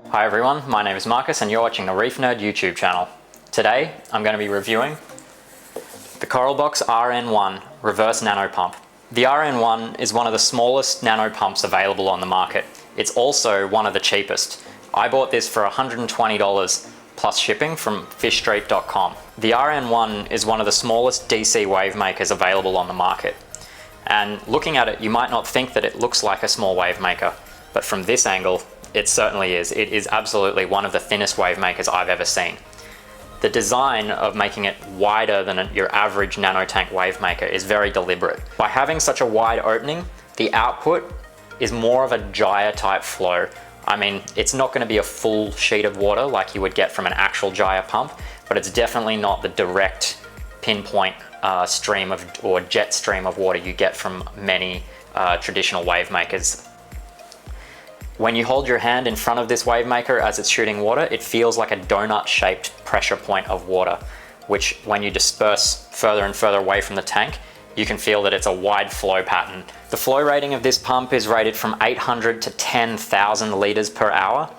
Hi everyone, my name is Marcus and you're watching the Reef Nerd YouTube channel. Today I'm going to be reviewing the CoralBox RN-1 reverse nano pump. The RN-1 is one of the smallest nano pumps available on the market. It's also one of the cheapest. I bought this for $120 plus shipping from fishstreet.com. The RN-1 is one of the smallest DC Wavemakers available on the market. And looking at it, you might not think that it looks like a small Wavemaker, but from this angle, it certainly is. It is absolutely one of the thinnest Wavemakers I've ever seen. The design of making it wider than your average nano tank Wavemaker is very deliberate. By having such a wide opening, the output is more of a gyre type flow. I mean, it's not going to be a full sheet of water like you would get from an actual gyre pump, but it's definitely not the direct pinpoint stream of or jet stream of water you get from many traditional Wavemakers. When you hold your hand in front of this Wavemaker as it's shooting water, it feels like a donut-shaped pressure point of water, which when you disperse further and further away from the tank, you can feel that it's a wide flow pattern. The flow rating of this pump is rated from 800 to 10,000 liters per hour.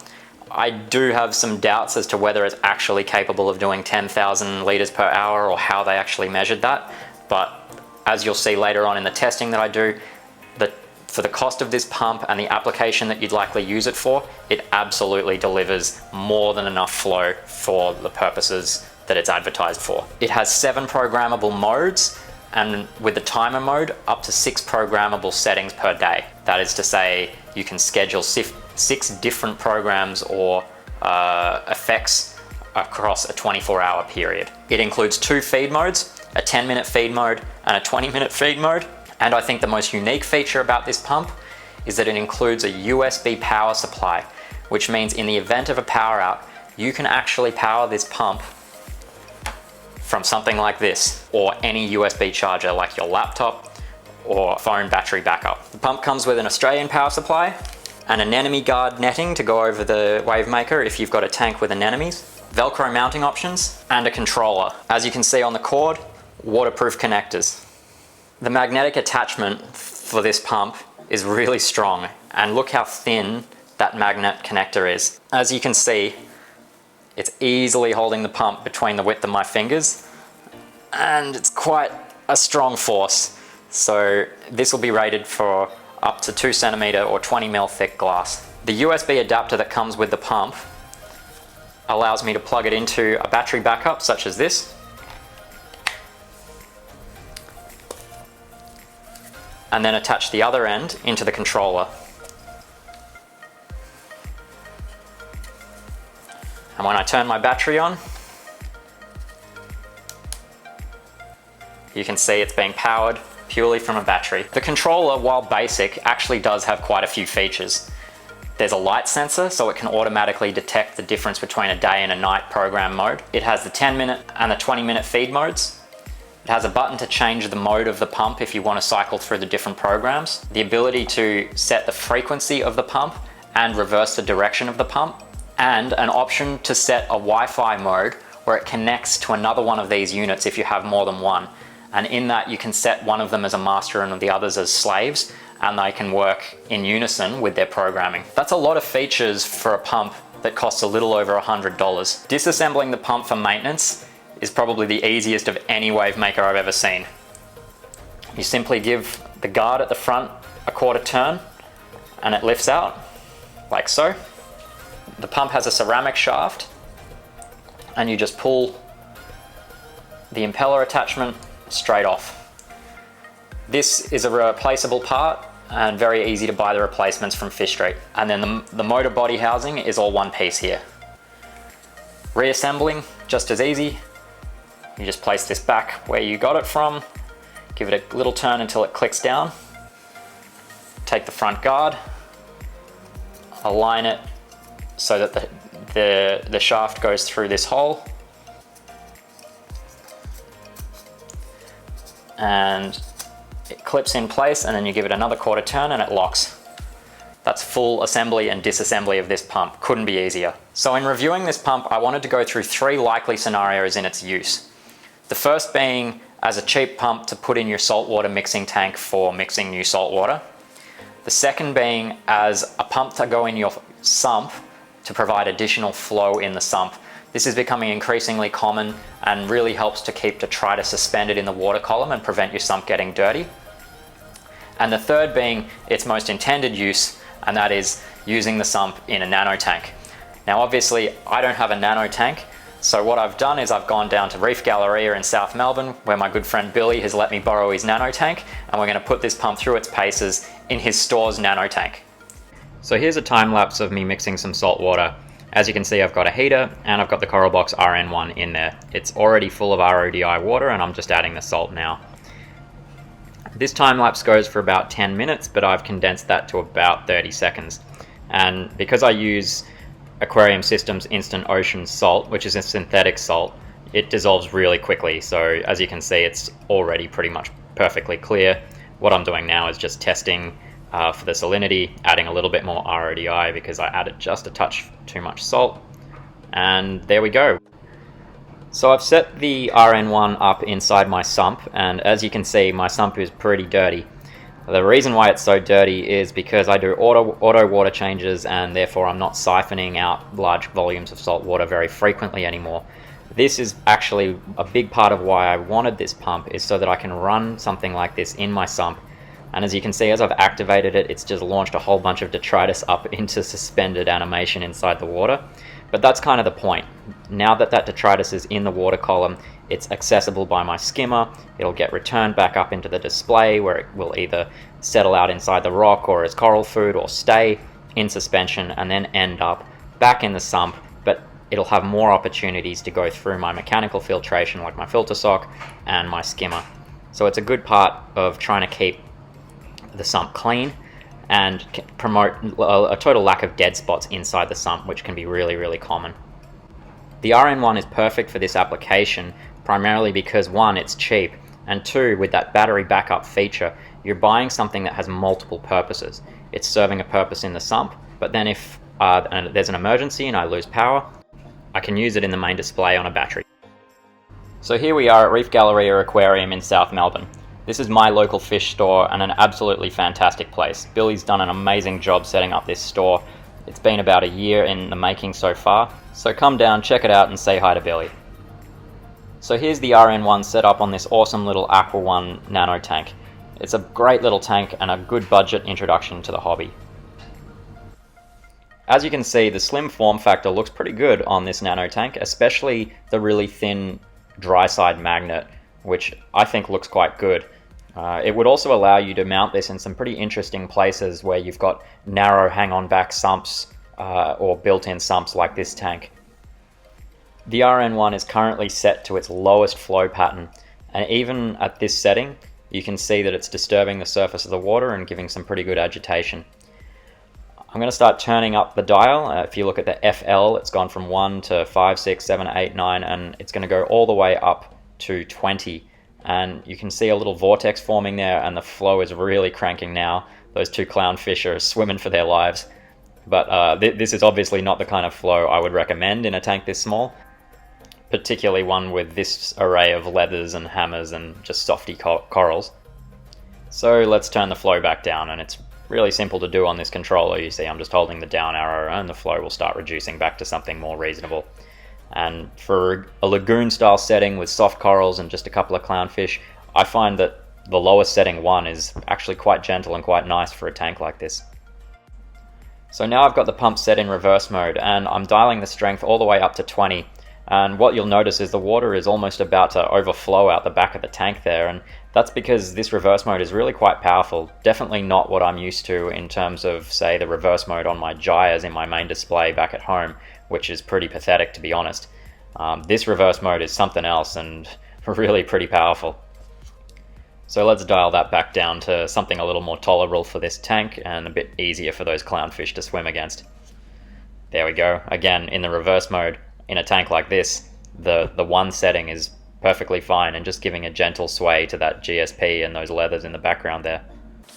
I do have some doubts as to whether it's actually capable of doing 10,000 liters per hour or how they actually measured that, but as you'll see later on in the testing that I do, for the cost of this pump and the application that you'd likely use it for, it absolutely delivers more than enough flow for the purposes that it's advertised for. It has 7 programmable modes, and with the timer mode, up to 6 programmable settings per day. That is to say, you can schedule 6 different programs or effects across a 24-hour period. It includes 2 feed modes, a 10-minute feed mode and a 20-minute feed mode. And I think the most unique feature about this pump is that it includes a USB power supply, which means in the event of a power out, you can actually power this pump from something like this, or any USB charger like your laptop or phone battery backup. The pump comes with an Australian power supply, an anemone guard netting to go over the Wavemaker if you've got a tank with anemones, Velcro mounting options, and a controller. As you can see on the cord, waterproof connectors. The magnetic attachment for this pump is really strong, and look how thin that magnet connector is. As you can see, it's easily holding the pump between the width of my fingers, and it's quite a strong force. So this will be rated for up to 2 centimeter or 20 mil thick glass. The USB adapter that comes with the pump allows me to plug it into a battery backup such as this, and then attach the other end into the controller. And when I turn my battery on, you can see it's being powered purely from a battery. The controller, while basic, actually does have quite a few features. There's a light sensor, so it can automatically detect the difference between a day and a night program mode. It has the 10-minute and the 20-minute feed modes. It has a button to change the mode of the pump if you want to cycle through the different programs, the ability to set the frequency of the pump and reverse the direction of the pump, and an option to set a Wi-Fi mode where it connects to another one of these units if you have more than one. And in that you can set one of them as a master and the others as slaves, and they can work in unison with their programming. That's a lot of features for a pump that costs a little over $100. Disassembling the pump for maintenance is probably the easiest of any Wavemaker I've ever seen. You simply give the guard at the front a quarter turn and it lifts out, like so. The pump has a ceramic shaft and you just pull the impeller attachment straight off. This is a replaceable part and very easy to buy the replacements from Fish Street. And then the motor body housing is all one piece here. Reassembling, just as easy. You just place this back where you got it from, give it a little turn until it clicks down, take the front guard, align it so that the shaft goes through this hole, and it clips in place, and then you give it another quarter turn and it locks. That's full assembly and disassembly of this pump. Couldn't be easier. So in reviewing this pump, I wanted to go through 3 likely scenarios in its use. The first being as a cheap pump to put in your saltwater mixing tank for mixing new saltwater. The second being as a pump to go in your sump to provide additional flow in the sump. This is becoming increasingly common and really helps to keep detritus suspended in the water column and prevent your sump getting dirty. And the third being its most intended use, and that is using the sump in a nano tank. Now obviously I don't have a nano tank, so what I've done is I've gone down to Reef Galleria in South Melbourne, where my good friend Billy has let me borrow his nano tank, and we're going to put this pump through its paces in his store's nano tank. So here's a time lapse of me mixing some salt water. As you can see, I've got a heater and I've got the CoralBox RN-1 in there. It's already full of RODI water and I'm just adding the salt now. This time lapse goes for about 10 minutes, but I've condensed that to about 30 seconds. And because I use Aquarium Systems Instant Ocean Salt, which is a synthetic salt, it dissolves really quickly. So as you can see, it's already pretty much perfectly clear. What I'm doing now is just testing for the salinity, adding a little bit more RODI because I added just a touch too much salt, and there we go. So I've set the RN-1 up inside my sump, and as you can see, my sump is pretty dirty. The reason why it's so dirty is because I do auto water changes, and therefore I'm not siphoning out large volumes of salt water very frequently anymore. This is actually a big part of why I wanted this pump, is so that I can run something like this in my sump. And as you can see, as I've activated it, it's just launched a whole bunch of detritus up into suspended animation inside the water. But that's kind of the point. Now that that detritus is in the water column, it's accessible by my skimmer. It'll get returned back up into the display, where it will either settle out inside the rock or as coral food, or stay in suspension and then end up back in the sump. But it'll have more opportunities to go through my mechanical filtration, like my filter sock and my skimmer. So it's a good part of trying to keep the sump clean and promote a total lack of dead spots inside the sump, which can be really, really common. The RN-1 is perfect for this application, primarily because one, it's cheap, and two, with that battery backup feature, you're buying something that has multiple purposes. It's serving a purpose in the sump, but then if there's an emergency and I lose power, I can use it in the main display on a battery. So here we are at Reef Galleria Aquarium in South Melbourne. This is my local fish store and an absolutely fantastic place. Billy's done an amazing job setting up this store. It's been about a year in the making so far. So come down, check it out and say hi to Billy. So here's the RN-1 set up on this awesome little Aqua 1 nano tank. It's a great little tank and a good budget introduction to the hobby. As you can see, the slim form factor looks pretty good on this nano tank, especially the really thin dry side magnet, which I think looks quite good. It would also allow you to mount this in some pretty interesting places where you've got narrow hang-on back sumps or built-in sumps like this tank. The RN-1 is currently set to its lowest flow pattern, and even at this setting you can see that it's disturbing the surface of the water and giving some pretty good agitation. I'm going to start turning up the dial. If you look at the FL, it's gone from 1 to 5, 6, 7, 8, 9, and it's going to go all the way up to 20. And you can see a little vortex forming there, and the flow is really cranking now. Those two clownfish are swimming for their lives. But this is obviously not the kind of flow I would recommend in a tank this small, particularly one with this array of leathers and hammers and just softy corals. So let's turn the flow back down, and it's really simple to do on this controller. You see I'm just holding the down arrow and the flow will start reducing back to something more reasonable. And for a lagoon style setting with soft corals and just a couple of clownfish, I find that the lowest setting 1 is actually quite gentle and quite nice for a tank like this. So now I've got the pump set in reverse mode and I'm dialing the strength all the way up to 20. And what you'll notice is the water is almost about to overflow out the back of the tank there, and that's because this reverse mode is really quite powerful. Definitely not what I'm used to in terms of, say, the reverse mode on my gyres in my main display back at home, which is pretty pathetic, to be honest. This reverse mode is something else and really pretty powerful. So let's dial that back down to something a little more tolerable for this tank and a bit easier for those clownfish to swim against. There we go. Again, in the reverse mode, in a tank like this, the 1 setting is perfectly fine and just giving a gentle sway to that GSP and those leathers in the background there.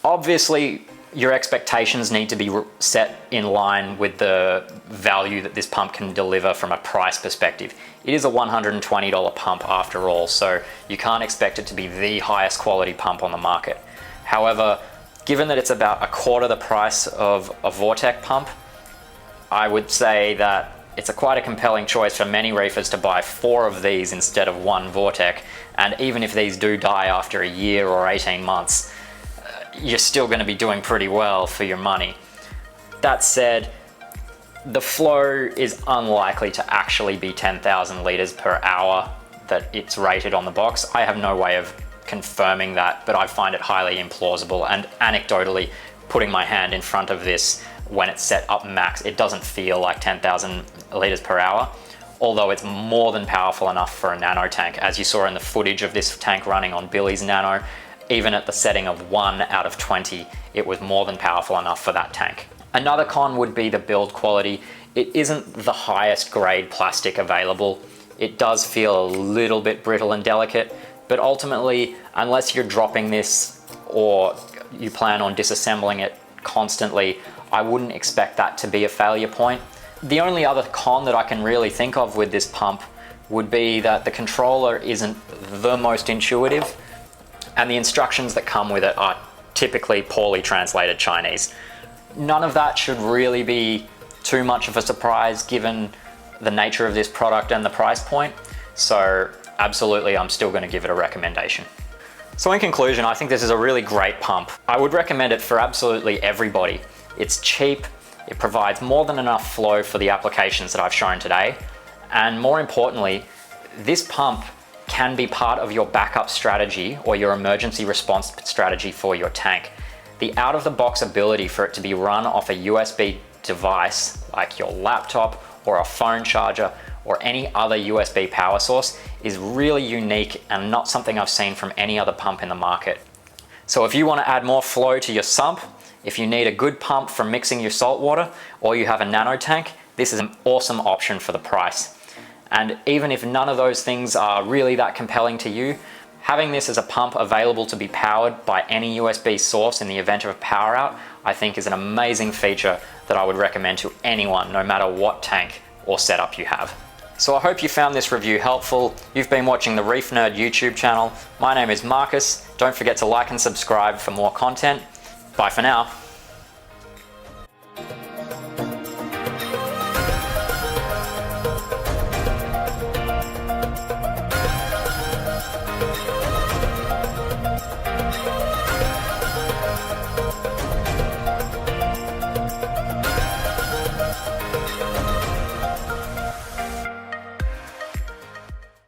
Obviously, your expectations need to be set in line with the value that this pump can deliver from a price perspective. It is a $120 pump after all, so you can't expect it to be the highest quality pump on the market. However, given that it's about a quarter the price of a Vortec pump, I would say that it's quite a compelling choice for many reefers to buy 4 of these instead of 1 Vortec, and even if these do die after a year or 18 months, you're still going to be doing pretty well for your money. That said, the flow is unlikely to actually be 10,000 litres per hour that it's rated on the box. I have no way of confirming that, but I find it highly implausible, and anecdotally, putting my hand in front of this when it's set up max, it doesn't feel like 10,000 litres per hour, although it's more than powerful enough for a nano tank. As you saw in the footage of this tank running on Billy's Nano, even at the setting of 1 out of 20, it was more than powerful enough for that tank. Another con would be the build quality. It isn't the highest grade plastic available. It does feel a little bit brittle and delicate, but ultimately, unless you're dropping this or you plan on disassembling it constantly, I wouldn't expect that to be a failure point. The only other con that I can really think of with this pump would be that the controller isn't the most intuitive, and the instructions that come with it are typically poorly translated Chinese. None of that should really be too much of a surprise given the nature of this product and the price point, so absolutely I'm still going to give it a recommendation. So in conclusion, I think this is a really great pump. I would recommend it for absolutely everybody. It's cheap, it provides more than enough flow for the applications that I've shown today, and more importantly, this pump can be part of your backup strategy or your emergency response strategy for your tank. The out-of-the-box ability for it to be run off a USB device like your laptop or a phone charger or any other USB power source is really unique and not something I've seen from any other pump in the market. So if you want to add more flow to your sump, if you need a good pump for mixing your salt water, or you have a nano tank, this is an awesome option for the price. And even if none of those things are really that compelling to you, having this as a pump available to be powered by any USB source in the event of a power out, I think is an amazing feature that I would recommend to anyone, no matter what tank or setup you have. So I hope you found this review helpful. You've been watching the Reef Nerd YouTube channel. My name is Marcus. Don't forget to like and subscribe for more content. Bye for now.